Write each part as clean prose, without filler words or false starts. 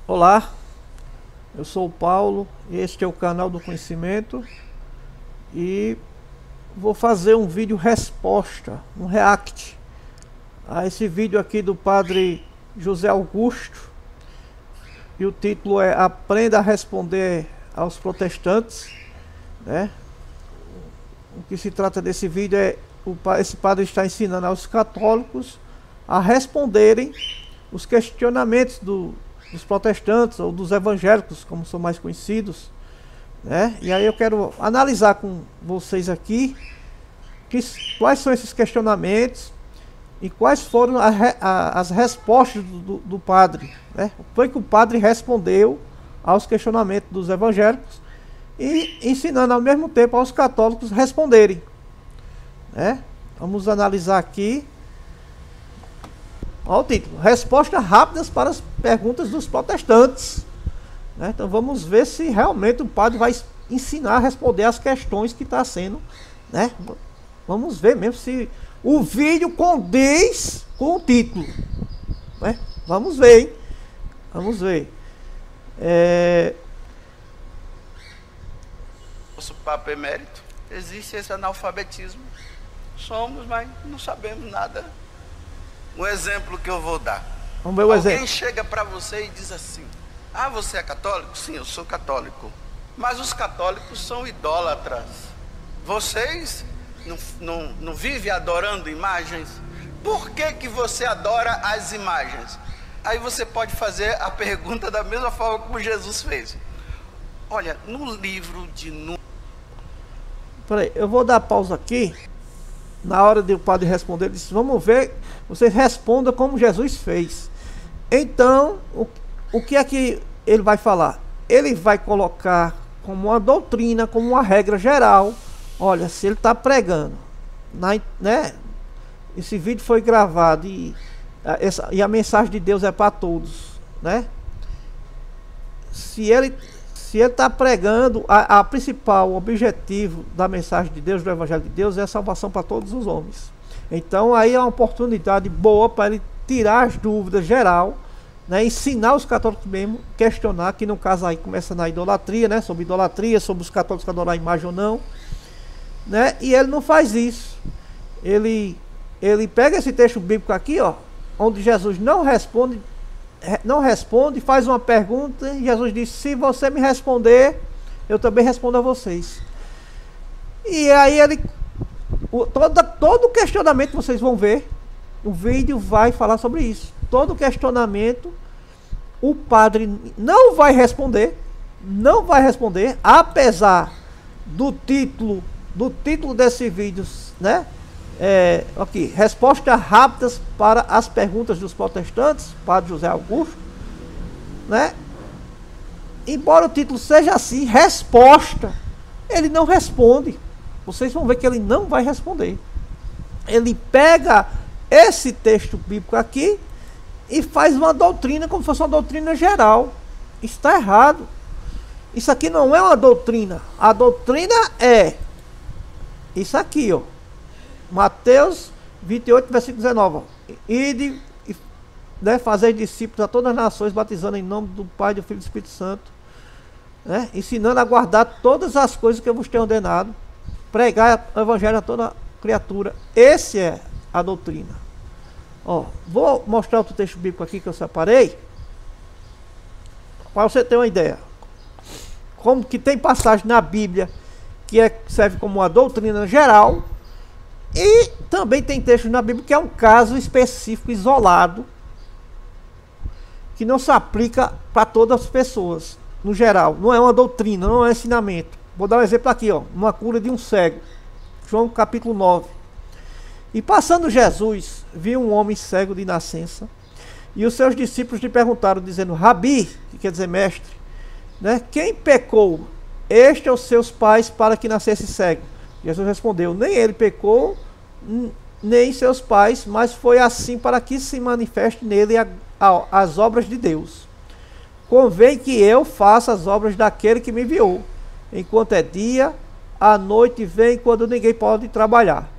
Olá, eu sou o Paulo, este é o canal do Conhecimento e vou fazer um vídeo resposta, um react a esse vídeo aqui do Padre José Augusto, e o título é Aprenda a Responder aos Protestantes, né? O que se trata desse vídeo é esse padre está ensinando aos católicos a responderem os questionamentos dos protestantes ou dos evangélicos, como são mais conhecidos, né? E aí eu quero analisar com vocês aqui quais são esses questionamentos e quais foram as respostas do padre, né? Foi que o padre respondeu aos questionamentos dos evangélicos e ensinando ao mesmo tempo aos católicos responderem, né? Vamos analisar aqui. Olha o título: Respostas rápidas para as perguntas dos protestantes, né? Então vamos ver se realmente o padre vai ensinar a responder as questões que está sendo, né? Vamos ver mesmo se o vídeo condiz com o título, né? Vamos ver, hein? Vamos ver. Nosso Papa Emérito, existe esse analfabetismo. Somos, mas não sabemos nada. Um exemplo que eu vou dar. Vamos ver o exemplo. Alguém chega para você e diz assim: ah, você é católico? Sim, eu sou católico. Mas os católicos são idólatras. Vocês não vivem adorando imagens? Por que você adora as imagens? Aí você pode fazer a pergunta da mesma forma como Jesus fez. Olha, no livro de Números... Peraí, eu vou dar pausa aqui. Na hora de o padre responder, ele disse: vamos ver, vocês respondam como Jesus fez. Então, o que é que ele vai falar? Ele vai colocar como uma doutrina, como uma regra geral. Olha, se ele está pregando, né? Esse vídeo foi gravado e a mensagem de Deus é para todos, né? Se ele está pregando, a principal objetivo da mensagem de Deus, do Evangelho de Deus, é a salvação para todos os homens. Então aí é uma oportunidade boa para ele tirar as dúvidas geral, né? Ensinar os católicos mesmo, questionar, que no caso aí começa na idolatria, né? Sobre idolatria, sobre os católicos adorar a imagem ou não, né? E ele não faz isso. Ele pega esse texto bíblico aqui, ó, onde Jesus não responde, faz uma pergunta, e Jesus diz: se você me responder, eu também respondo a vocês. E aí todo questionamento que vocês vão ver, o vídeo vai falar sobre isso. Todo questionamento, o padre não vai responder, apesar do título desse vídeo, né? Aqui, respostas rápidas para as perguntas dos protestantes, Padre José Augusto, né? Embora o título seja assim, resposta, ele não responde. Vocês vão ver que ele não vai responder. Ele pega esse texto bíblico aqui e faz uma doutrina como se fosse uma doutrina geral. Está errado. Isso aqui não é uma doutrina. A doutrina é isso aqui, ó. Mateus 28, versículo 19. Ide e, né, fazer discípulos a todas as nações, batizando em nome do Pai, do Filho e do Espírito Santo, né, ensinando a guardar todas as coisas que eu vos tenho ordenado, pregar o evangelho a toda criatura. Esse é a doutrina. Ó, vou mostrar outro texto bíblico aqui que eu separei, para você ter uma ideia. Como que tem passagem na Bíblia que serve como uma doutrina geral, e também tem texto na Bíblia que é um caso específico, isolado, que não se aplica para todas as pessoas, no geral. Não é uma doutrina, não é um ensinamento. Vou dar um exemplo aqui, ó, uma cura de um cego. João capítulo 9. E passando Jesus, viu um homem cego de nascença, e os seus discípulos lhe perguntaram, dizendo: Rabi, que quer dizer mestre, né, quem pecou, este ou seus pais, para que nascesse cego? Jesus respondeu: nem ele pecou, nem seus pais, mas foi assim para que se manifeste nele as obras de Deus. Convém que eu faça as obras daquele que me enviou. Enquanto é dia, a noite vem quando ninguém pode trabalhar.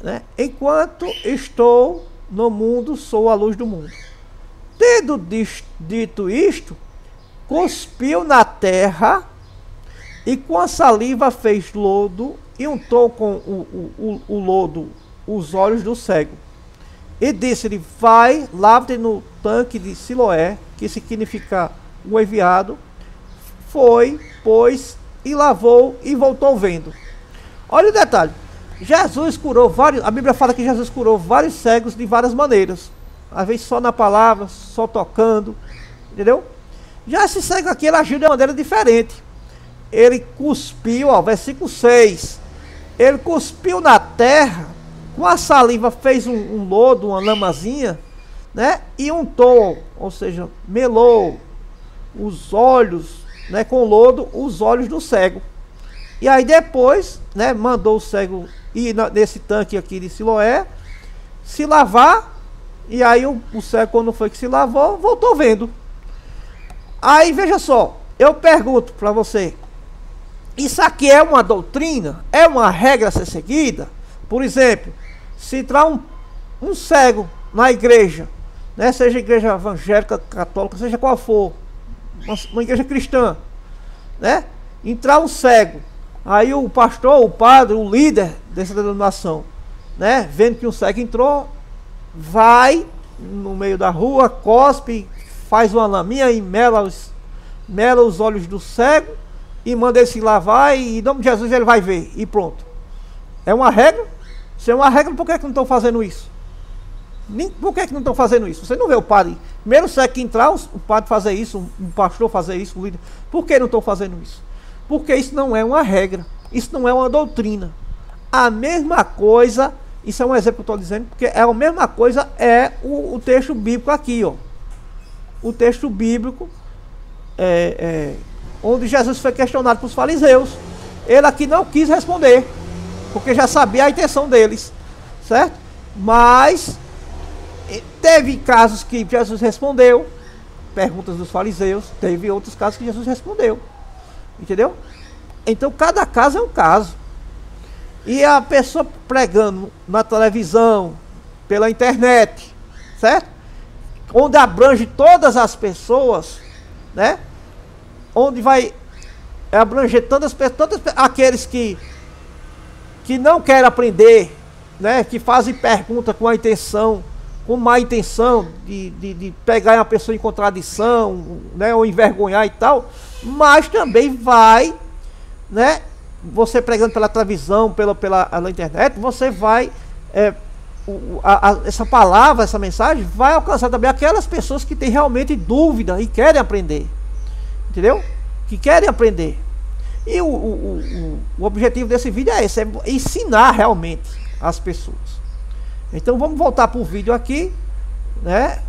Né? Enquanto estou no mundo, sou a luz do mundo. Tendo dito isto, cuspiu na terra e com a saliva fez lodo e untou com o lodo os olhos do cego. E disse-lhe: vai, lava-te no tanque de Siloé, que significa o enviado. Foi, pois, e lavou e voltou vendo. Olha o detalhe. Jesus curou vários, a Bíblia fala que Jesus curou vários cegos de várias maneiras. Às vezes só na palavra, só tocando, entendeu? Já esse cego aqui, ele agiu de uma maneira diferente. Ele cuspiu, ó, versículo 6. Ele cuspiu na terra, com a saliva fez um lodo, uma lamazinha, né? E untou, ou seja, melou os olhos, né, com lodo, os olhos do cego. E aí depois, né, mandou o cego ir nesse tanque aqui de Siloé, se lavar, e aí o cego, quando foi que se lavou, voltou vendo. Aí veja só, eu pergunto para você, isso aqui é uma doutrina? É uma regra a ser seguida? Por exemplo, se entrar um cego na igreja, né, seja igreja evangélica, católica, seja qual for, uma igreja cristã, né, entrar um cego, aí o pastor, o padre, o líder dessa denominação, né, vendo que um cego entrou, vai no meio da rua, cospe, faz uma laminha e mela os olhos do cego e manda ele se lavar e em nome de Jesus ele vai ver e pronto. É uma regra? Se é uma regra, por que não estão fazendo isso? Por que não estão fazendo isso? Você não vê o padre, primeiro cego que entrar, o padre fazer isso, um pastor fazer isso, o líder. Por que não estão fazendo isso? Porque isso não é uma regra, isso não é uma doutrina. A mesma coisa, isso é um exemplo que eu estou dizendo, porque é a mesma coisa, é o texto bíblico aqui, ó. O texto bíblico, onde Jesus foi questionado pelos fariseus. Ele aqui não quis responder, porque já sabia a intenção deles, certo? Mas teve casos que Jesus respondeu, perguntas dos fariseus, teve outros casos que Jesus respondeu, entendeu? Então cada caso é um caso. E a pessoa pregando na televisão, pela internet, certo? Onde abrange todas as pessoas, né? Onde vai abranger todas aqueles que não querem aprender, né? Que fazem pergunta com má intenção de pegar uma pessoa em contradição, né? Ou envergonhar e tal, mas também vai, né? Você pregando pela televisão, pela internet, você vai, essa palavra, essa mensagem vai alcançar também aquelas pessoas que têm realmente dúvida e querem aprender, entendeu? Que querem aprender. E o objetivo desse vídeo é esse, é ensinar realmente as pessoas. Então vamos voltar para o vídeo aqui, né?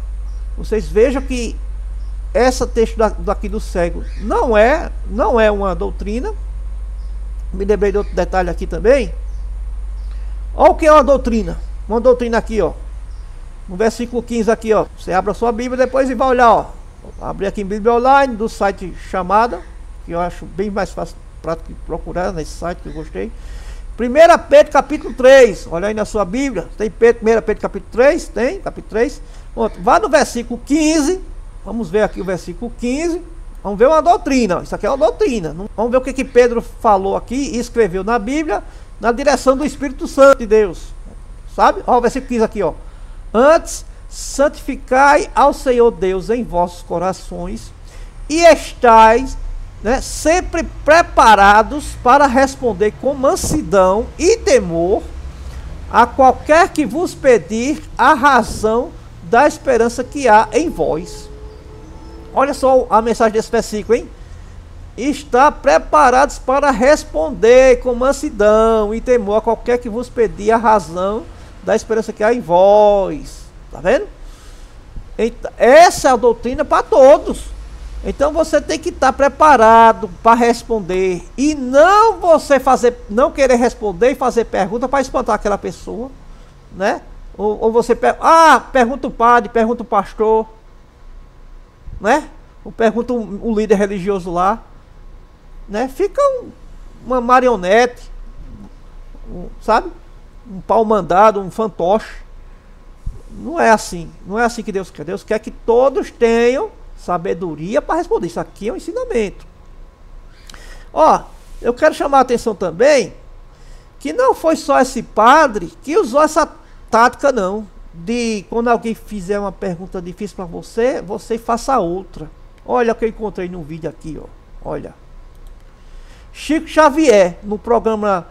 Vocês vejam que esse texto daqui do cego não é uma doutrina. Me lembrei de outro detalhe aqui também. Olha o que é uma doutrina. Uma doutrina aqui, ó. No versículo 15 aqui, ó. Você abre a sua Bíblia depois e vai olhar, ó. Abrir aqui em Bíblia Online, do site Chamada, que eu acho bem mais fácil para procurar nesse site que eu gostei. 1 Pedro capítulo 3. Olha aí na sua Bíblia. Tem 1 Pedro capítulo 3? Tem, capítulo 3. Pronto. Vá no versículo 15. Vamos ver aqui o versículo 15. Vamos ver uma doutrina. Isso aqui é uma doutrina. Vamos ver o que Pedro falou aqui e escreveu na Bíblia, na direção do Espírito Santo de Deus. Sabe? Olha o versículo 15 aqui, ó. Antes, santificai ao Senhor Deus em vossos corações e estais, né, sempre preparados para responder com mansidão e temor a qualquer que vos pedir a razão da esperança que há em vós. Olha só a mensagem desse versículo, hein? Está preparados para responder com mansidão e temor a qualquer que vos pedir a razão da esperança que há em vós. Tá vendo? Então, essa é a doutrina para todos. Então você tem que estar preparado para responder e não querer responder e fazer pergunta para espantar aquela pessoa, né? Ou você pergunta o padre, pergunta o pastor, né? Ou pergunta o líder religioso lá, né? Fica uma marionete, sabe? Um pau mandado, um fantoche. Não é assim que Deus quer. Deus quer que todos tenham sabedoria para responder. Isso aqui é um ensinamento. Ó, eu quero chamar a atenção também que não foi só esse padre que usou essa tática, não, de quando alguém fizer uma pergunta difícil para você, você faça outra. Olha o que eu encontrei no vídeo aqui, ó. Olha. Chico Xavier, no programa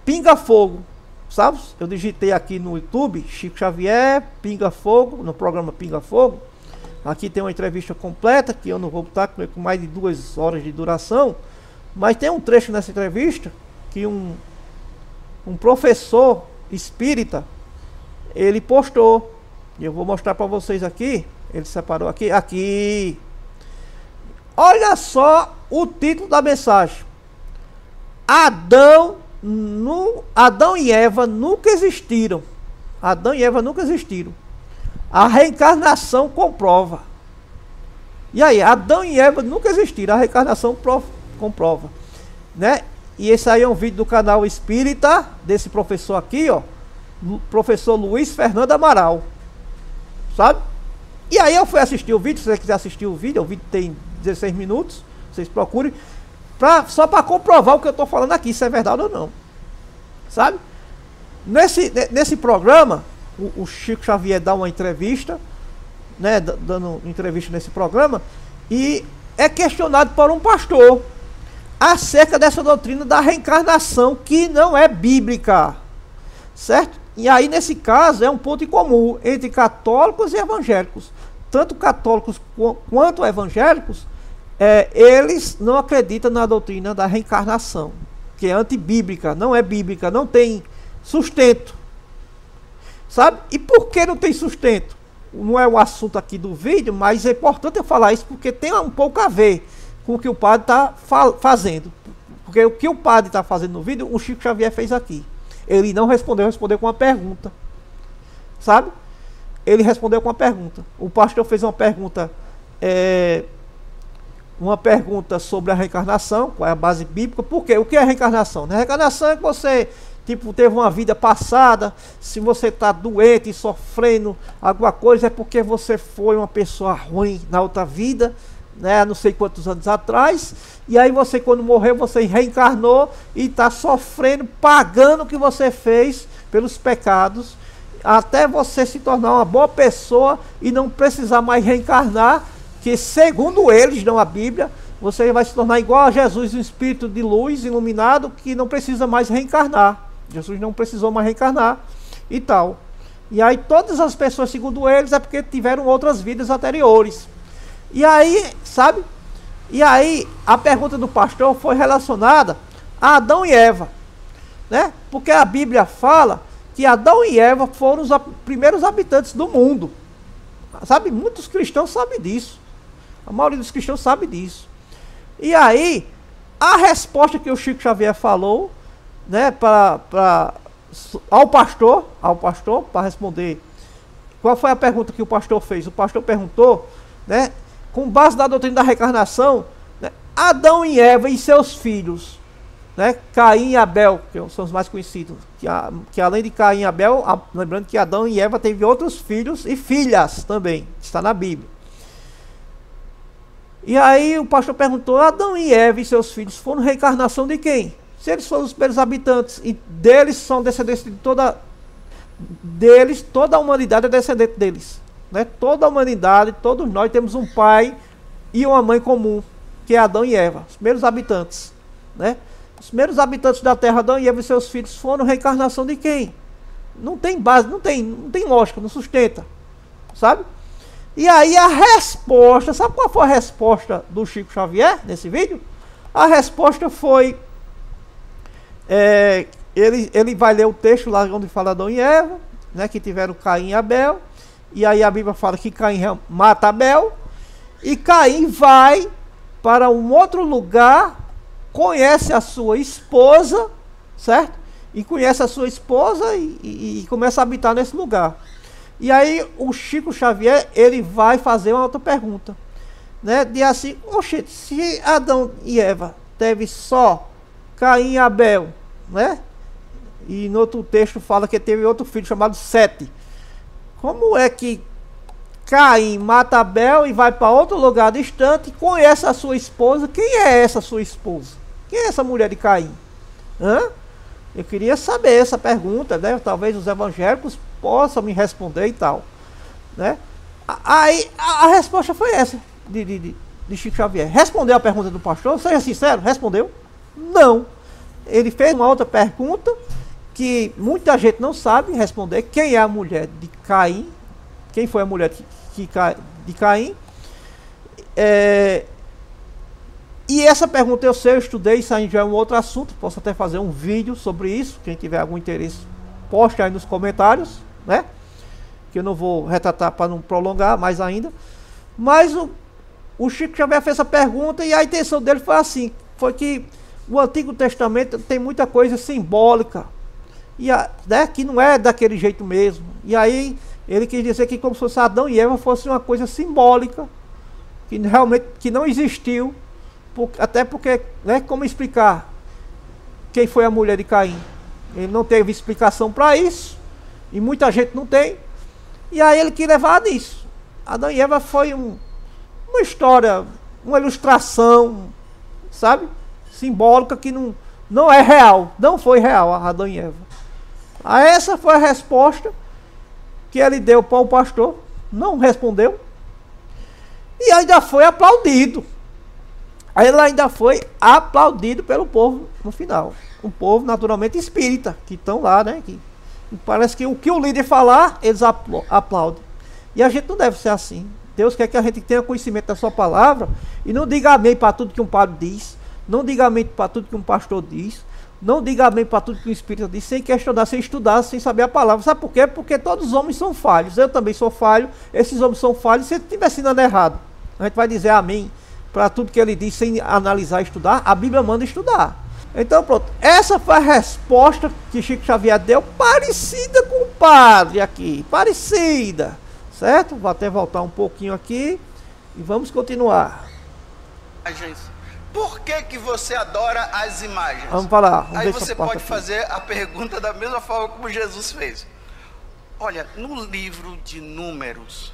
Pinga Fogo, sabe? Eu digitei aqui no YouTube, Chico Xavier, Pinga Fogo, no programa Pinga Fogo. Aqui tem uma entrevista completa, que eu não vou botar com mais de 2 horas de duração, mas tem um trecho nessa entrevista que um professor espírita, ele postou, e eu vou mostrar para vocês aqui, ele separou aqui. Olha só o título da mensagem. Adão e Eva nunca existiram. Adão e Eva nunca existiram. A reencarnação comprova. E aí, Adão e Eva nunca existiram. A reencarnação comprova, né? E esse aí é um vídeo do canal Espírita, desse professor aqui, ó. Professor Luiz Fernando Amaral. Sabe? E aí eu fui assistir o vídeo. Se você quiser assistir o vídeo tem 16 minutos. Vocês procurem. Só para comprovar o que eu estou falando aqui, se é verdade ou não. Sabe? Nesse programa, o Chico Xavier dá uma entrevista, né, dando entrevista nesse programa, e é questionado por um pastor acerca dessa doutrina da reencarnação, que não é bíblica, certo? E aí, nesse caso, é um ponto em comum entre católicos e evangélicos. Tanto católicos quanto evangélicos, eles não acreditam na doutrina da reencarnação, que é antibíblica, não é bíblica, não tem sustento. Sabe? E por que não tem sustento? Não é o assunto aqui do vídeo, mas é importante eu falar isso porque tem um pouco a ver com o que o padre está fazendo. Porque o que o padre está fazendo no vídeo, o Chico Xavier fez aqui. Ele não respondeu com uma pergunta. Sabe? Ele respondeu com uma pergunta. O pastor fez uma pergunta sobre a reencarnação, qual é a base bíblica. Por quê? O que é reencarnação? A reencarnação é que você teve uma vida passada. Se você está doente e sofrendo alguma coisa, é porque você foi uma pessoa ruim na outra vida, né, não sei quantos anos atrás, e aí você, quando morreu, você reencarnou e está sofrendo, pagando o que você fez pelos pecados, até você se tornar uma boa pessoa e não precisar mais reencarnar, que segundo eles, não a Bíblia, você vai se tornar igual a Jesus, um espírito de luz, iluminado, que não precisa mais reencarnar. Jesus não precisou mais reencarnar e tal. E aí todas as pessoas, segundo eles, é porque tiveram outras vidas anteriores. E aí, sabe? E aí a pergunta do pastor foi relacionada a Adão e Eva, né? Porque a Bíblia fala que Adão e Eva foram os primeiros habitantes do mundo. Sabe? Muitos cristãos sabem disso. A maioria dos cristãos sabe disso. E aí, a resposta que o Chico Xavier falou, né, ao pastor, para responder, qual foi a pergunta que o pastor fez? O pastor perguntou, né, com base na doutrina da reencarnação, né, Adão e Eva e seus filhos, né, Caim e Abel, que são os mais conhecidos, que além de Caim e Abel, lembrando que Adão e Eva teve outros filhos e filhas também, está na Bíblia. E aí o pastor perguntou, Adão e Eva e seus filhos foram reencarnação de quem? Se eles foram os primeiros habitantes e deles são descendentes de toda a humanidade é descendente deles, né? Toda a humanidade, todos nós temos um pai e uma mãe comum, que é Adão e Eva, os primeiros habitantes, né? Os primeiros habitantes da terra, Adão e Eva e seus filhos, foram reencarnação de quem? Não tem base, não tem lógica, não sustenta, sabe? E aí a resposta, sabe qual foi a resposta do Chico Xavier nesse vídeo? A resposta foi, ele vai ler o texto lá onde fala Adão e Eva, né, que tiveram Caim e Abel, e aí a Bíblia fala que Caim mata Abel, E Caim vai para um outro lugar, conhece a sua esposa, certo? E conhece a sua esposa e começa a habitar nesse lugar. E aí o Chico Xavier, ele vai fazer uma outra pergunta, né? De assim, oxe, se Adão e Eva teve só Caim e Abel, né? E no outro texto fala que teve outro filho chamado Sete. Como é que Caim mata Abel e vai para outro lugar distante, conhece a sua esposa? Quem é essa sua esposa? Quem é essa mulher de Caim? Hã? Eu queria saber essa pergunta, né? Talvez os evangélicos possam me responder e tal, né? Aí a resposta foi essa de Chico Xavier. Respondeu a pergunta do pastor? Seja sincero, respondeu? Não. Ele fez uma outra pergunta que muita gente não sabe responder. Quem é a mulher de Caim? Quem foi a mulher de Caim? E essa pergunta eu sei, eu estudei, isso aí já é um outro assunto. Posso até fazer um vídeo sobre isso. Quem tiver algum interesse, poste aí nos comentários, né? Que eu não vou retratar para não prolongar mais ainda. Mas o Chico Xavier fez essa pergunta e a intenção dele foi assim. Foi que o Antigo Testamento tem muita coisa simbólica. Né, que não é daquele jeito mesmo. E aí ele quis dizer que como se fosse Adão e Eva fosse uma coisa simbólica. Que realmente que não existiu. Até porque, né, como explicar quem foi a mulher de Caim? Ele não teve explicação para isso, e muita gente não tem, e aí ele quis levar nisso. Adão e Eva foi uma história, uma ilustração, sabe? Simbólica que não é real, não foi real a Adão e Eva. Essa foi a resposta que ele deu para o pastor, não respondeu, e ainda foi aplaudido. Aí ele ainda foi aplaudido pelo povo no final. Um povo naturalmente espírita, que estão lá, né? Que parece que o que o líder falar, eles aplaudem. E a gente não deve ser assim. Deus quer que a gente tenha conhecimento da sua palavra e não diga amém para tudo que um padre diz, não diga amém para tudo que um pastor diz, não diga amém para tudo que um espírita diz, sem questionar, sem estudar, sem saber a palavra. Sabe por quê? Porque todos os homens são falhos. Eu também sou falho, esses homens são falhos. Se ele estiver ensinando errado, a gente vai dizer amém para tudo que ele diz sem analisar e estudar. A Bíblia manda estudar. Então pronto, essa foi a resposta que Chico Xavier deu, parecida com o padre aqui, parecida, certo? Vou até voltar um pouquinho aqui e vamos continuar. Por que você adora as imagens? Vamos falar. Aí você pode fazer a pergunta da mesma forma como Jesus fez. Olha, no livro de Números,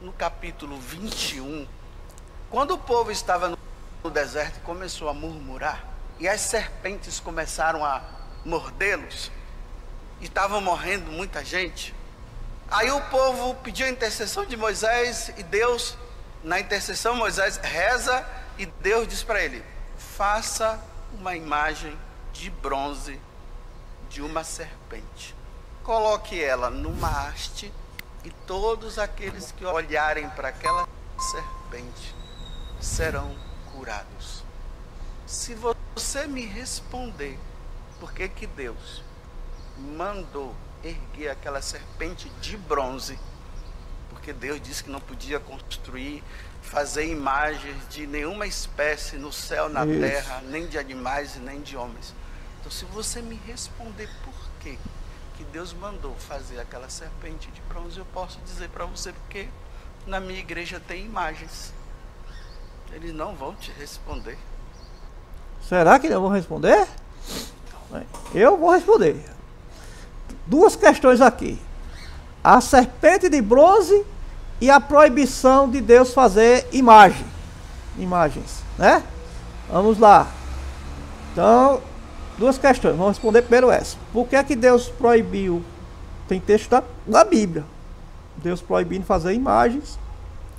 no capítulo 21, quando o povo estava no deserto e começou a murmurar, e as serpentes começaram a mordê-los, e estavam morrendo muita gente, aí o povo pediu a intercessão de Moisés, e Deus, na intercessão, Moisés reza, e Deus diz para ele: faça uma imagem de bronze de uma serpente, coloque ela numa haste, e todos aqueles que olharem para aquela serpente serão curados. Se você me responder por que Deus mandou erguer aquela serpente de bronze, porque Deus disse que não podia construir, fazer imagens de nenhuma espécie no céu, na terra, nem de animais e nem de homens. Então, se você me responder por que Deus mandou fazer aquela serpente de bronze, eu posso dizer para você porque na minha igreja tem imagens. Eles não vão te responder. Será que não vão responder? Eu vou responder. Duas questões aqui: a serpente de bronze e a proibição de Deus fazer imagens, né? Vamos lá. Então, duas questões. Vamos responder primeiro essa. Por que é que Deus proibiu? Tem texto da Bíblia. Deus proibindo fazer imagens,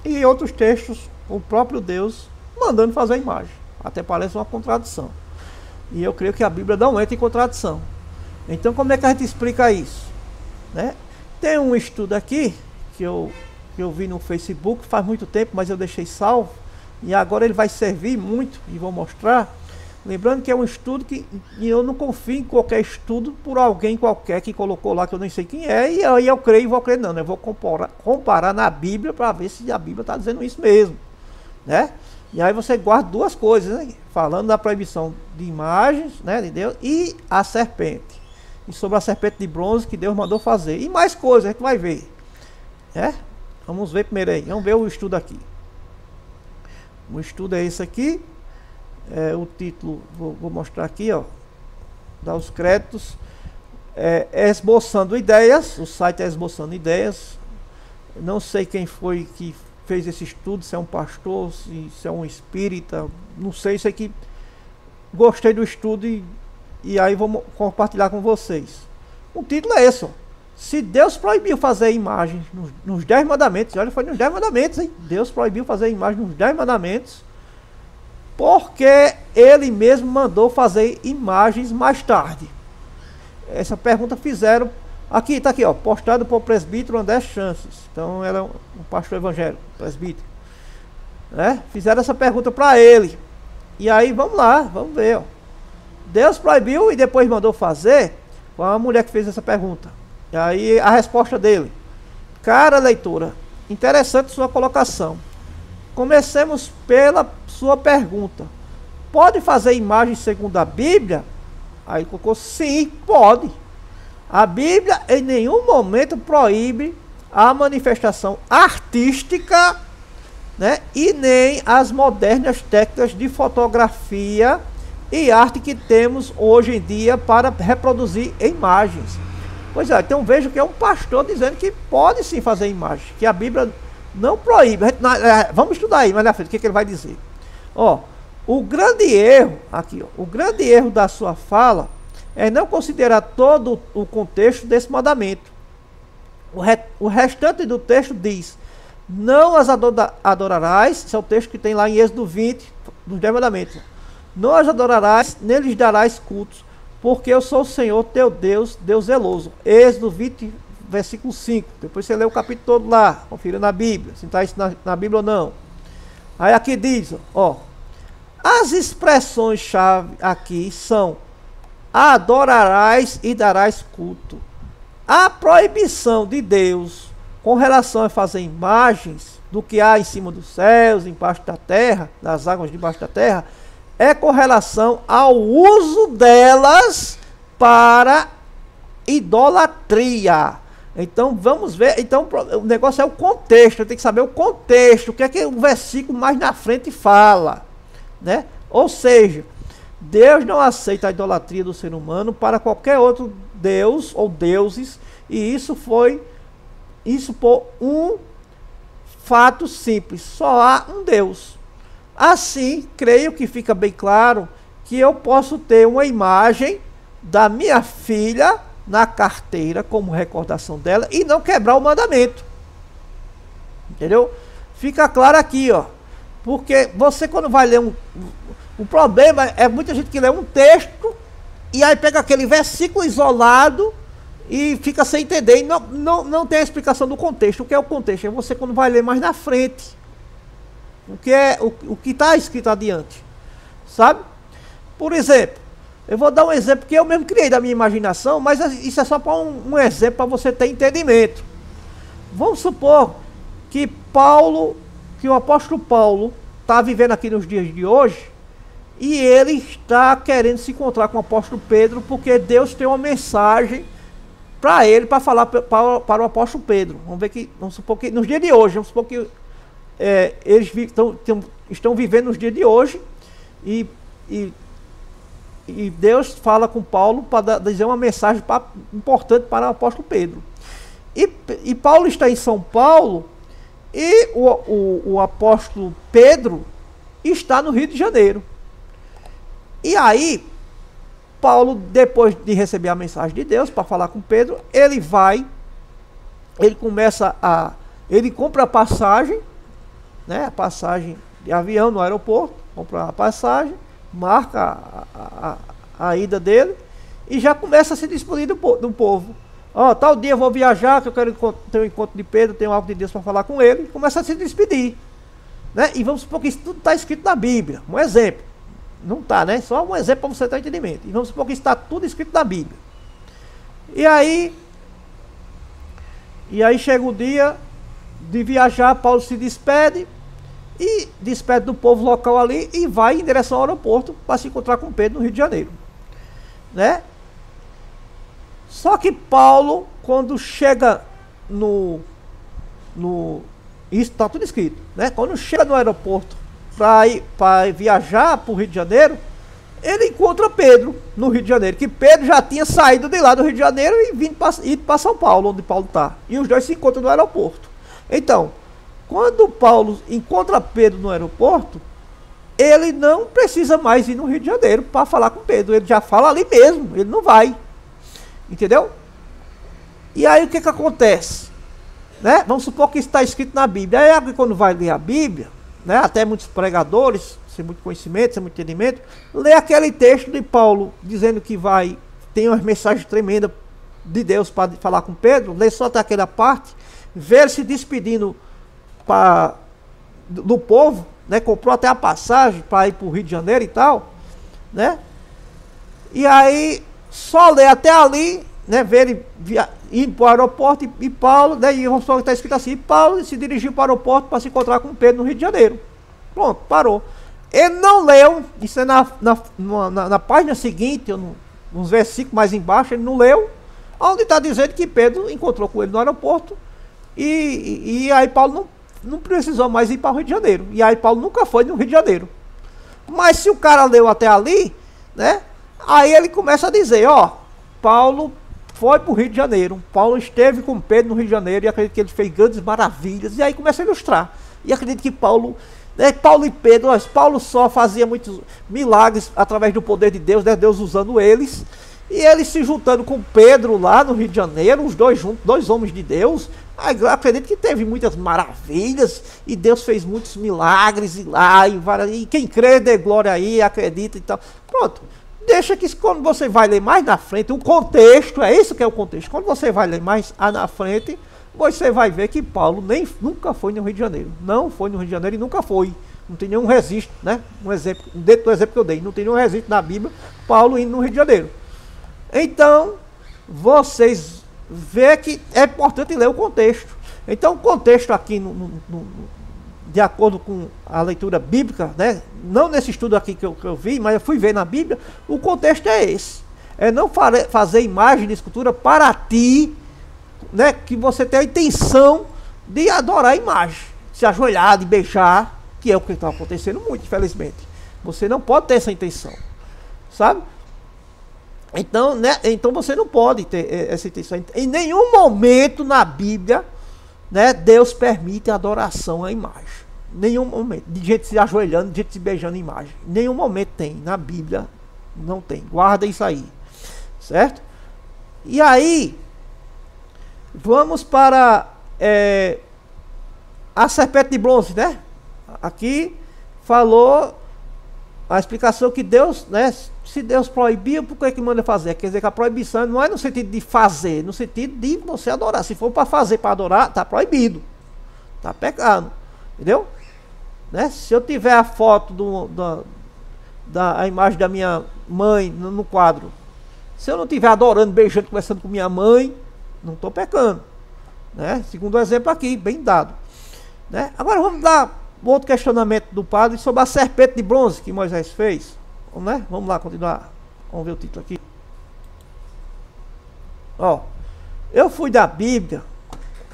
e outros textos o próprio Deus mandando fazer imagem. Até parece uma contradição. E eu creio que a Bíblia não entra em contradição. Então como é que a gente explica isso? Né? Tem um estudo aqui que eu vi no Facebook faz muito tempo, mas eu deixei salvo. E agora ele vai servir muito e vou mostrar. Lembrando que é um estudo que eu não confio em qualquer estudo por alguém qualquer que colocou lá que eu nem sei quem é. E aí eu creio e vou crer não. Eu vou comparar na Bíblia para ver se a Bíblia está dizendo isso mesmo. né? E aí você guarda duas coisas, né? Falando da proibição de imagens, né, de Deus, e a serpente. E sobre a serpente de bronze que Deus mandou fazer. E mais coisas, a gente vai ver. É? Vamos ver primeiro aí. Vamos ver o estudo aqui. O estudo é esse aqui. O título, vou mostrar aqui, ó. Dar os créditos. Esboçando ideias. O site é Esboçando Ideias. Não sei quem foi que fez esse estudo, se é um pastor, se é um espírita, não sei, sei que gostei do estudo e aí vou compartilhar com vocês. O título é esse, ó. Se Deus proibiu fazer imagens nos 10 mandamentos, olha, foi nos 10 mandamentos, hein? Deus proibiu fazer imagens nos 10 mandamentos, porque Ele mesmo mandou fazer imagens mais tarde. Essa pergunta fizeram. Aqui, tá aqui, ó, postado por presbítero André Chances. Então, era um pastor evangélico, presbítero. Né? Fizeram essa pergunta para ele. E aí, vamos lá, vamos ver, ó. Deus proibiu e depois mandou fazer. Foi uma mulher que fez essa pergunta. E aí, a resposta dele. Cara leitora, interessante sua colocação. Comecemos pela sua pergunta. Pode fazer imagens segundo a Bíblia? Aí colocou, sim, pode. A Bíblia em nenhum momento proíbe a manifestação artística, né, e nem as modernas técnicas de fotografia e arte que temos hoje em dia para reproduzir imagens. Pois é, então vejo que é um pastor dizendo que pode sim fazer imagens, que a Bíblia não proíbe. Vamos estudar aí mais na frente o que ele vai dizer. Ó, o grande erro, aqui, ó, o grande erro da sua fala é não considerar todo o contexto desse mandamento. O restante do texto diz: não as adorarás, esse é o texto que tem lá em Êxodo 20, dos 10 mandamentos. Não as adorarás, nem lhes darás cultos, porque eu sou o Senhor teu Deus, Deus zeloso. Êxodo 20, versículo 5. Depois você lê o capítulo todo lá, confira na Bíblia, se está isso na Bíblia ou não. Aí aqui diz, ó, as expressões-chave aqui são: adorarás e darás culto. A proibição de Deus com relação a fazer imagens do que há em cima dos céus, embaixo da terra, das águas debaixo da terra, é com relação ao uso delas para idolatria. Então vamos ver, então o negócio é o contexto, tem que saber o contexto, o que é que o versículo mais na frente fala, né? Ou seja, Deus não aceita a idolatria do ser humano para qualquer outro Deus ou deuses, e isso por um fato simples: só há um Deus. Assim, creio que fica bem claro que eu posso ter uma imagem da minha filha na carteira como recordação dela e não quebrar o mandamento. Entendeu? Fica claro aqui, ó. Porque você, quando vai ler o problema é muita gente que lê um texto e aí pega aquele versículo isolado e fica sem entender e não tem a explicação do contexto. O que é o contexto? É você quando vai ler mais na frente o que está escrito adiante, sabe? Por exemplo, eu vou dar um exemplo que eu mesmo criei da minha imaginação, mas isso é só para um exemplo para você ter entendimento. Vamos supor que o apóstolo Paulo está vivendo aqui nos dias de hoje e ele está querendo se encontrar com o apóstolo Pedro, porque Deus tem uma mensagem para ele, para falar para o apóstolo Pedro. Vamos supor que nos dias de hoje, vamos supor que eles estão vivendo nos dias de hoje e Deus fala com Paulo para dizer uma mensagem importante para o apóstolo Pedro. E Paulo está em São Paulo e o apóstolo Pedro está no Rio de Janeiro. E aí, Paulo, depois de receber a mensagem de Deus para falar com Pedro, ele compra a passagem, né, a passagem de avião no aeroporto, compra a passagem, marca a ida dele e já começa a se despedir do povo. Ó, tal dia eu vou viajar, que eu quero ter um encontro de Pedro, tenho algo de Deus para falar com ele, e começa a se despedir, né? E vamos supor que isso tudo está escrito na Bíblia, um exemplo. Não está, né? Só um exemplo para você ter entendimento. E vamos supor que isso está tudo escrito na Bíblia. E aí chega o dia de viajar, Paulo se despede e despede do povo local ali e vai em direção ao aeroporto para se encontrar com Pedro no Rio de Janeiro, né? Só que Paulo, quando chega isso está tudo escrito, né? Quando chega no aeroporto para viajar para o Rio de Janeiro, ele encontra Pedro no Rio de Janeiro, que Pedro já tinha saído de lá do Rio de Janeiro e ido para São Paulo, onde Paulo está. E os dois se encontram no aeroporto. Então, quando Paulo encontra Pedro no aeroporto, ele não precisa mais ir no Rio de Janeiro para falar com Pedro. Ele já fala ali mesmo, ele não vai. Entendeu? E aí o que acontece? Né? Vamos supor que isso está escrito na Bíblia. Aí quando vai ler a Bíblia, né, até muitos pregadores, sem muito conhecimento, sem muito entendimento, lê aquele texto de Paulo dizendo que tem uma mensagem tremenda de Deus para falar com Pedro, lê só até aquela parte, vê ele se despedindo do povo, né, comprou até a passagem para ir para o Rio de Janeiro e tal, né? E aí só lê até ali, né, ver ele indo para o aeroporto e Paulo, né, e está escrito assim, Paulo se dirigiu para o aeroporto para se encontrar com Pedro no Rio de Janeiro. Pronto, parou. Ele não leu, isso é na página seguinte, uns versículos mais embaixo, ele não leu, onde está dizendo que Pedro encontrou com ele no aeroporto e aí Paulo não precisou mais ir para o Rio de Janeiro. E aí Paulo nunca foi no Rio de Janeiro. Mas se o cara leu até ali, né, aí ele começa a dizer, ó, Paulo foi para o Rio de Janeiro, Paulo esteve com Pedro no Rio de Janeiro e acredito que ele fez grandes maravilhas, e aí começa a ilustrar. E acredito que Paulo e Pedro, Paulo só fazia muitos milagres através do poder de Deus, né, Deus usando eles, e eles se juntando com Pedro lá no Rio de Janeiro, os dois juntos, dois homens de Deus. Acredito que teve muitas maravilhas e Deus fez muitos milagres e quem crê dê glória aí, acredita e tal. Pronto. Deixa que quando você vai ler mais na frente, o contexto, é isso que é o contexto. Quando você vai ler mais na frente, você vai ver que Paulo nunca foi no Rio de Janeiro. Não foi no Rio de Janeiro e nunca foi. Não tem nenhum registro, né? Um exemplo, dentro do exemplo que eu dei, não tem nenhum registro na Bíblia, Paulo indo no Rio de Janeiro. Então, vocês vê que é importante ler o contexto. Então, o contexto aqui, de acordo com a leitura bíblica, né, não nesse estudo aqui que eu vi, mas eu fui ver na Bíblia, o contexto é esse. É não fazer imagem de escultura para ti, né, que você tem a intenção de adorar a imagem, se ajoelhar, de beijar, que é o que está acontecendo muito, infelizmente. Você não pode ter essa intenção, sabe? Então, né, então você não pode ter essa intenção. Em nenhum momento na Bíblia, né, Deus permite a adoração à imagem. Nenhum momento. De gente se ajoelhando, de gente se beijando a imagem. Nenhum momento tem. Na Bíblia não tem. Guarda isso aí. Certo? E aí, vamos para a serpente de bronze, né? Aqui falou a explicação que Deus, né? Se Deus proibiu, por que manda fazer? Quer dizer que a proibição não é no sentido de fazer, no sentido de você adorar. Se for para fazer, para adorar, está proibido. Está pecado. Entendeu? Né? Se eu tiver a foto da imagem da minha mãe no quadro, se eu não estiver adorando, beijando, conversando com minha mãe, não estou pecando. Né? Segundo o exemplo aqui, bem dado. Né? Agora vamos dar outro questionamento do padre sobre a serpente de bronze que Moisés fez. Né? Vamos lá, continuar. Vamos ver o título aqui. Ó, eu fui da Bíblia.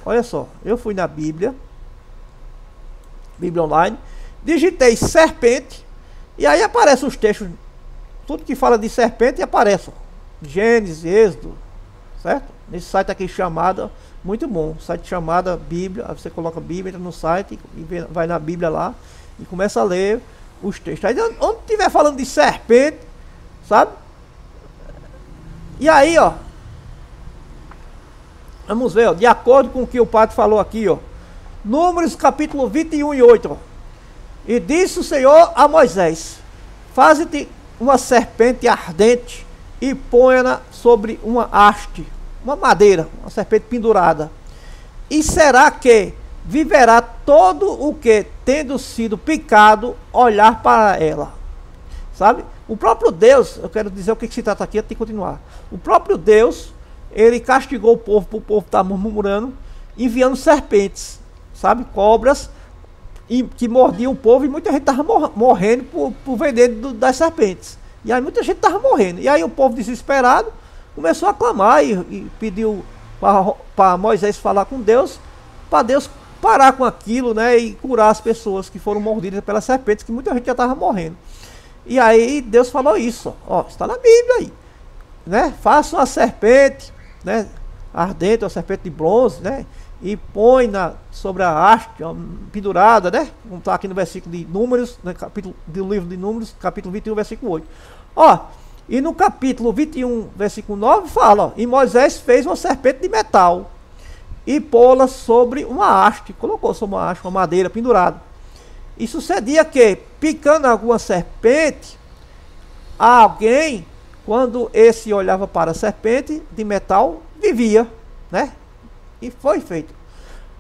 Olha só, eu fui na Bíblia Online, digitei serpente e aí aparecem os textos, tudo que fala de serpente aparece, ó, Gênesis, Êxodo, certo? Nesse site aqui chamado, muito bom, site chamado Bíblia. Aí você coloca Bíblia, entra no site e vai na Bíblia lá e começa a ler os textos. Aí onde estiver falando de serpente, sabe? E aí, ó, vamos ver, ó, de acordo com o que o padre falou aqui, ó, Números capítulo 21 e 8, ó. E disse o Senhor a Moisés: faze-te uma serpente ardente e ponha-na sobre uma haste, uma madeira, uma serpente pendurada. E será que viverá todo o que, tendo sido picado, olhar para ela. Sabe? O próprio Deus, eu quero dizer o que se trata aqui antes de continuar. O próprio Deus, ele castigou o povo estar murmurando, enviando serpentes, sabe? Cobras, que mordiam o povo, e muita gente estava morrendo por veneno das serpentes. E aí muita gente estava morrendo. E aí o povo desesperado começou a clamar e pediu para Moisés falar com Deus, para Deus parar com aquilo, né, e curar as pessoas que foram mordidas pelas serpentes, que muita gente já estava morrendo. E aí Deus falou isso, ó, está na Bíblia aí, né? Faça uma serpente, né, ardente, uma serpente de bronze, né, e põe sobre a haste pendurada, né? Vamos estar aqui no versículo de Números, né, do livro de Números, capítulo 21, versículo 8. Ó, e no capítulo 21, versículo 9, fala, ó, e Moisés fez uma serpente de metal e pô-la sobre uma haste, colocou sobre uma haste, uma madeira pendurada. E sucedia que, picando alguma serpente, alguém, quando esse olhava para a serpente de metal, vivia, né? E foi feito.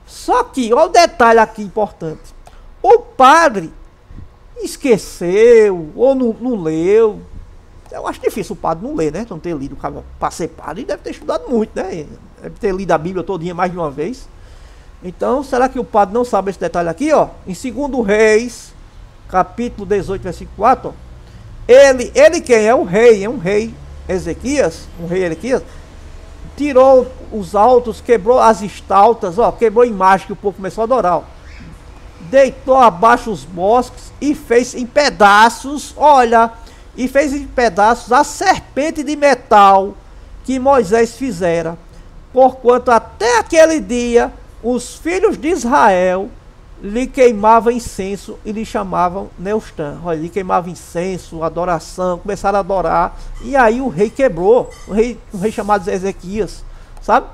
Só que, olha o detalhe aqui importante. O padre esqueceu, ou não leu. Eu acho difícil o padre não ler, né? Não ter lido para ser padre, deve ter estudado muito, né? Deve ter lido a Bíblia todinha mais de uma vez. Então, será que o padre não sabe esse detalhe aqui, ó? Em 2 Reis, capítulo 18, versículo 4, ó, ele quem é o rei? É um rei Ezequias, tirou os altos, quebrou as estaltas, ó, quebrou a imagem que o povo começou a adorar, ó. Deitou abaixo os bosques e fez em pedaços, olha, a serpente de metal que Moisés fizera, porquanto até aquele dia os filhos de Israel lhe queimavam incenso e lhe chamavam Neustã. Olha, lhe queimava incenso, adoração, começaram a adorar, e aí o rei quebrou, um rei chamado Ezequias, sabe?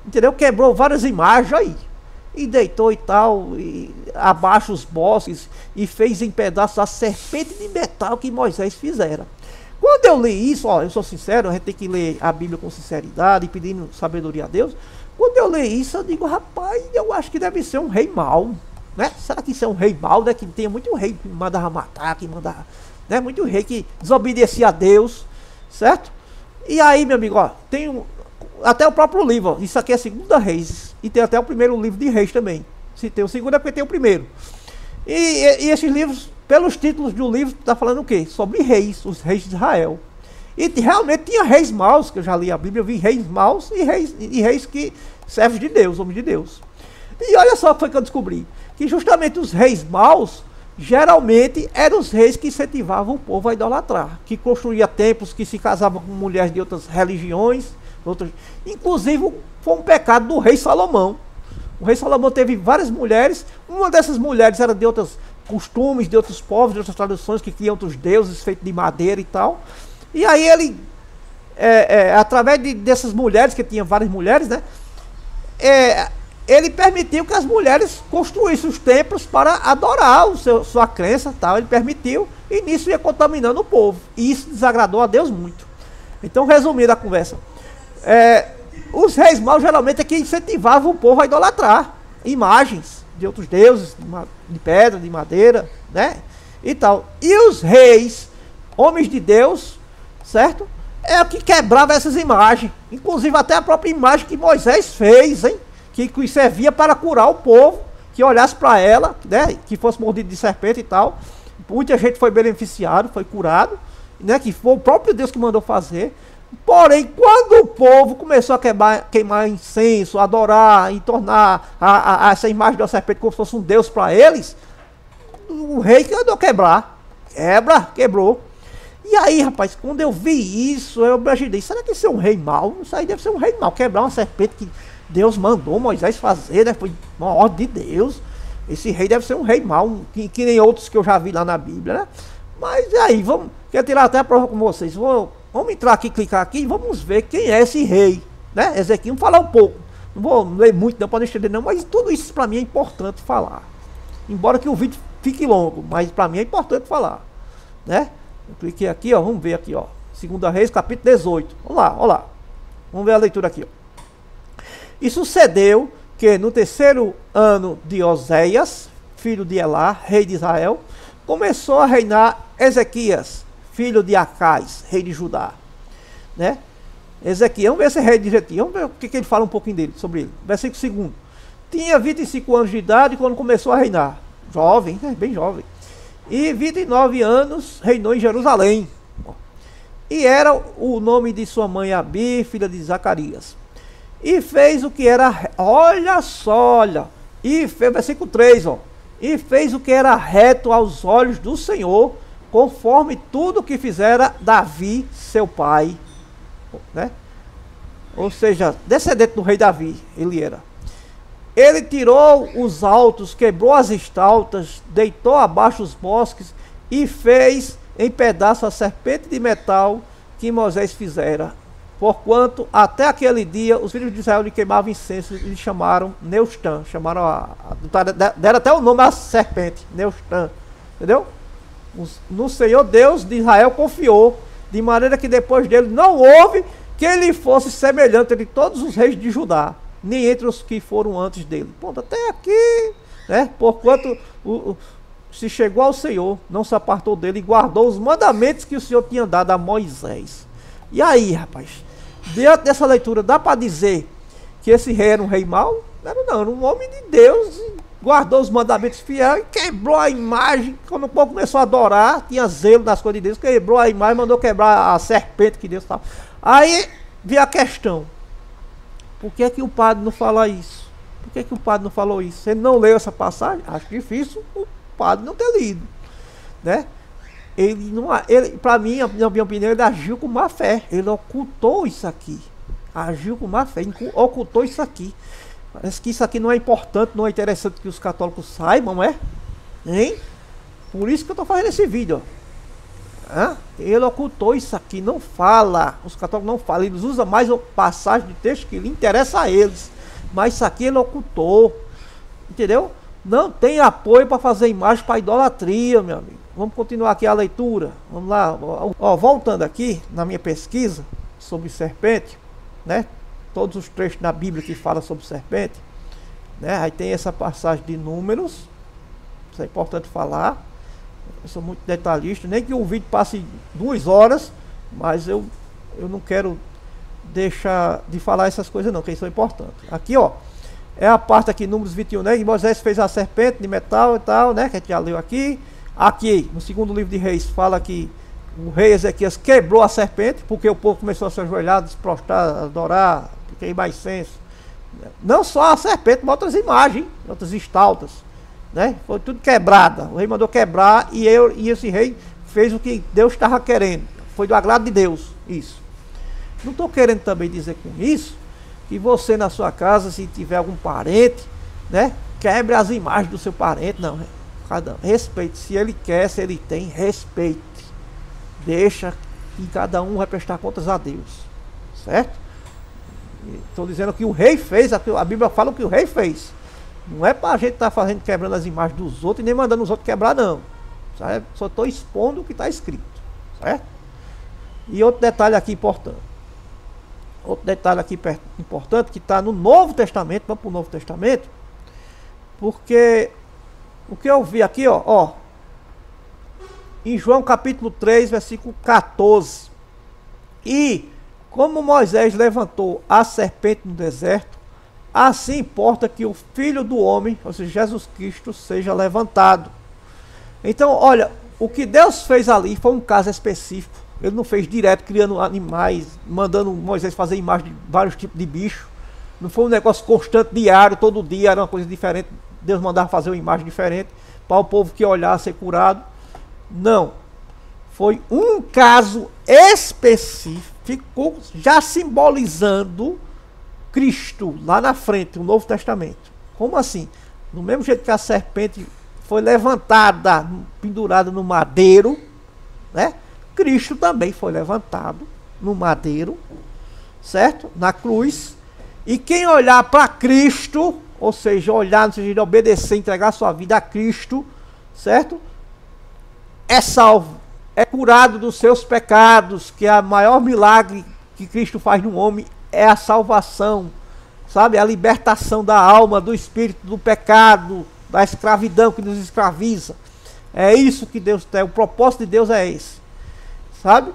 Entendeu? Quebrou várias imagens aí, e deitou e tal, e abaixo os bosques, e fez em pedaços a serpente de metal que Moisés fizera. Quando eu li isso, ó, eu sou sincero, a gente tem que ler a Bíblia com sinceridade, e pedindo sabedoria a Deus. Quando eu li isso, eu digo, rapaz, eu acho que deve ser um rei mau, né? Será que isso é um rei mau, né? Que tem muito rei que mandava matar, que mandava, né? Muito rei que desobedecia a Deus, certo? E aí, meu amigo, ó, tem até o próprio livro, ó, isso aqui é 2 Reis, e tem até o primeiro livro de Reis também. Se tem o segundo é porque tem o primeiro. E esses livros, pelos títulos do livro, está falando o quê? Sobre reis, os reis de Israel. E realmente tinha reis maus, que eu já li a Bíblia, eu vi reis maus e reis que servem de Deus, homens de Deus. E olha só o que foi que eu descobri, que justamente os reis maus, geralmente eram os reis que incentivavam o povo a idolatrar, que construía templos, que se casavam com mulheres de outras religiões, inclusive foi um pecado do rei Salomão. O rei Salomão teve várias mulheres, uma dessas mulheres era de outros costumes, de outros povos, de outras tradições, que criam outros deuses feitos de madeira e tal. E aí ele, através dessas mulheres, que tinha várias mulheres, né? Ele permitiu que as mulheres construíssem os templos para adorar sua crença, tal. Ele permitiu, e nisso ia contaminando o povo. E isso desagradou a Deus muito. Então, resumindo a conversa, os reis maus geralmente é que incentivavam o povo a idolatrar imagens de outros deuses, de pedra, de madeira, né? E tal. E os reis, homens de Deus, certo? É o que quebrava essas imagens. Inclusive até a própria imagem que Moisés fez, hein? Que servia para curar o povo, que olhasse para ela, né? Que fosse mordido de serpente e tal. Muita gente foi beneficiado, foi curado, né? Que foi o próprio Deus que mandou fazer. Porém, quando o povo começou a queimar incenso, adorar e tornar essa imagem da serpente como se fosse um Deus para eles, o rei que andou quebrar. Quebrou. E aí, rapaz, quando eu vi isso, eu imaginei, será que isso é um rei mau? Isso aí deve ser um rei mau, quebrar uma serpente que Deus mandou Moisés fazer, né? Foi uma ordem de Deus. Esse rei deve ser um rei mau, que nem outros que eu já vi lá na Bíblia, né? Mas aí, quero tirar até a prova com vocês. Vamos entrar aqui, clicar aqui e vamos ver quem é esse rei, né? Ezequiel, vamos falar um pouco. Não vou ler muito, não pode estender não, mas tudo isso para mim é importante falar. Embora que o vídeo fique longo, mas para mim é importante falar, né? Eu cliquei aqui, ó, vamos ver aqui, ó. 2 Reis, capítulo 18. Vamos lá. Vamos ver a leitura aqui, ó. E sucedeu que no 3º ano de Oséias, filho de Elá, rei de Israel, começou a reinar Ezequias, filho de Acais, rei de Judá, né? Ezequiel, vamos ver esse rei direitinho, vamos ver o que ele fala um pouquinho dele, sobre ele. Versículo 2. Tinha 25 anos de idade quando começou a reinar. jovem, né? Bem jovem. E 29 anos reinou em Jerusalém. E era o nome de sua mãe Abi, filha de Zacarias. E fez o que era, olha só, olha, e fez, versículo 3, ó. E fez o que era reto aos olhos do Senhor, conforme tudo que fizera Davi, seu pai, né? Ou seja, descendente do rei Davi, ele era. Ele tirou os altos, quebrou as estaltas, deitou abaixo os bosques e fez em pedaços a serpente de metal que Moisés fizera. Porquanto até aquele dia os filhos de Israel lhe queimavam incenso e lhe chamaram Neustã. Chamaram deram até o nome à serpente, Neustã. Entendeu? No Senhor Deus de Israel confiou, de maneira que depois dele não houve que ele fosse semelhante entre todos os reis de Judá, nem entre os que foram antes dele. Ponto, até aqui, né? Porquanto se chegou ao Senhor, não se apartou dele e guardou os mandamentos que o Senhor tinha dado a Moisés. E aí, rapaz, diante dessa leitura, dá para dizer que esse rei era um rei mau? Não, era um homem de Deus, guardou os mandamentos fiel e quebrou a imagem. Quando o povo começou a adorar, tinha zelo nas coisas de Deus, quebrou a imagem, mandou quebrar a serpente que Deus estava. Aí veio a questão: por que é que o padre não fala isso? Por que é que o padre não falou isso? Ele não leu essa passagem? Acho difícil o padre não ter lido, né? Ele, para mim, na minha opinião, ele agiu com má fé. Ele ocultou isso aqui. Agiu com má fé, ocultou isso aqui. Parece que isso aqui não é importante, não é interessante que os católicos saibam, não é? Hein? Por isso que eu estou fazendo esse vídeo, ó. Ele ocultou isso aqui, não fala. Os católicos não falam, eles usam mais passagem de texto que lhe interessa a eles. Mas isso aqui ele ocultou. Entendeu? Não tem apoio para fazer imagem para idolatria, meu amigo. Vamos continuar aqui a leitura. Vamos lá. Ó, voltando aqui na minha pesquisa sobre serpente, né? Todos os trechos na Bíblia que falam sobre serpente, né? Aí tem essa passagem de Números. Isso é importante falar. Eu sou muito detalhista. Nem que o vídeo passe 2 horas, mas eu não quero deixar de falar essas coisas não, que isso é importante. Aqui, ó, é a parte aqui, Números 21, né? Que Moisés fez a serpente de metal e tal, né? Que a gente já leu aqui. Aqui, no segundo livro de Reis, fala que o rei Ezequias quebrou a serpente, porque o povo começou a se ajoelhar, se prostrar, adorar, queimar incenso. Não só a serpente, mas outras imagens, outras estaltas, né? Foi tudo quebrada. O rei mandou quebrar e esse rei fez o que Deus estava querendo. Foi do agrado de Deus, isso. Não estou querendo também dizer com isso que você na sua casa, se tiver algum parente, né, quebre as imagens do seu parente, não. Respeite, se ele quer, se ele tem, respeite. Deixa que cada um vai prestar contas a Deus, certo? Estou dizendo que o rei fez, a Bíblia fala o que o rei fez. Não é para a gente estar fazendo, quebrando as imagens dos outros e nem mandando os outros quebrar, não. Sabe? Só estou expondo o que está escrito, certo? E outro detalhe aqui importante. Outro detalhe aqui importante que está no Novo Testamento. Vamos para o Novo Testamento, porque o que eu vi aqui, ó, em João capítulo 3, versículo 14. E como Moisés levantou a serpente no deserto, assim importa que o Filho do Homem, ou seja, Jesus Cristo, seja levantado. Então, olha, o que Deus fez ali foi um caso específico. Ele não fez direto, criando animais, mandando Moisés fazer imagem de vários tipos de bicho. Não foi um negócio constante, diário, todo dia, era uma coisa diferente. Deus mandava fazer uma imagem diferente para o povo que olhar ser curado. Não. Foi um caso específico, já simbolizando Cristo lá na frente, o Novo Testamento. Como assim? Do mesmo jeito que a serpente foi levantada, pendurada no madeiro, né? Cristo também foi levantado no madeiro, certo? Na cruz. E quem olhar para Cristo, ou seja, olhar no sentido de obedecer, entregar sua vida a Cristo, certo? É salvo, é curado dos seus pecados, que é o maior milagre que Cristo faz no homem, é a salvação, sabe? A libertação da alma, do espírito, do pecado, da escravidão que nos escraviza. É isso que Deus tem, o propósito de Deus é esse, sabe?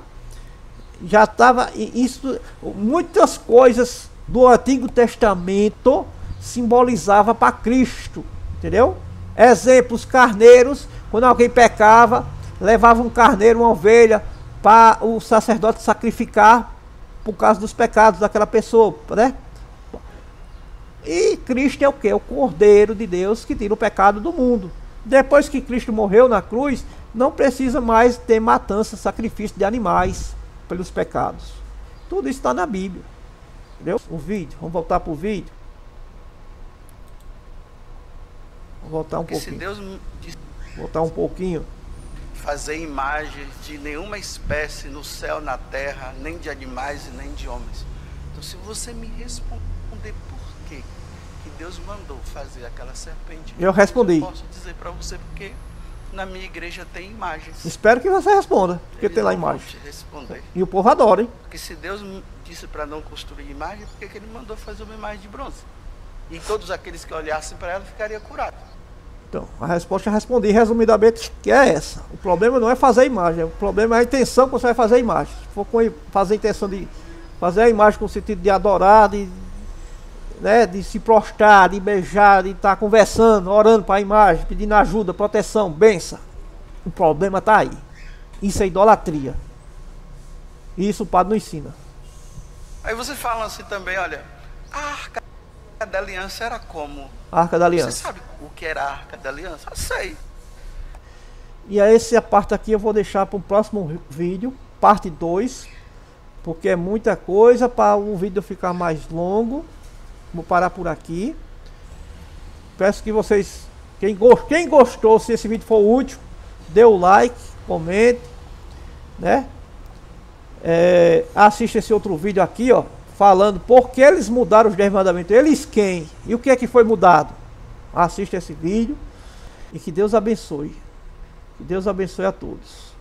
Já estava isso, muitas coisas do Antigo Testamento simbolizava para Cristo, entendeu? Exemplo, os carneiros, quando alguém pecava, levava um carneiro, uma ovelha, para o sacerdote sacrificar por causa dos pecados daquela pessoa, né? E Cristo é o quê? O Cordeiro de Deus que tira o pecado do mundo. Depois que Cristo morreu na cruz, não precisa mais ter matança, sacrifício de animais pelos pecados. Tudo isso está na Bíblia. Entendeu? O vídeo, vamos voltar para o vídeo. Vamos voltar um pouquinho. Se Deus voltar um pouquinho. Fazer imagens de nenhuma espécie no céu, na terra, nem de animais e nem de homens. Então, se você me responder por quê que Deus mandou fazer aquela serpente, eu respondi. Eu posso dizer para você porque na minha igreja tem imagens. Espero que você responda, porque Eles tem lá não vão imagem. te responder. E o povo adora, hein? Porque se Deus disse para não construir imagem, por que ele mandou fazer uma imagem de bronze? E todos aqueles que olhassem para ela ficariam curados. Então, a resposta eu respondi resumidamente que é essa. O problema não é fazer a imagem, o problema é a intenção que você vai fazer a imagem. Se for fazer a intenção de fazer a imagem com o sentido de adorar, de se prostrar, de beijar, de estar conversando, orando para a imagem, pedindo ajuda, proteção, bênção. O problema está aí. Isso é idolatria. E isso o padre não ensina. Aí você fala assim também, olha, a Arca da Aliança era como? A Arca da Aliança. Você sabe o que era a Arca da Aliança? Eu sei. E essa parte aqui eu vou deixar para o próximo vídeo, parte 2, porque é muita coisa para o vídeo ficar mais longo. Vou parar por aqui. Peço que vocês, quem gostou, se esse vídeo for útil, dê o like, comente, né? Assista esse outro vídeo aqui, ó, falando por que eles mudaram os 10 mandamentos. Eles quem? E o que é que foi mudado? Assista esse vídeo e que Deus abençoe. Que Deus abençoe a todos.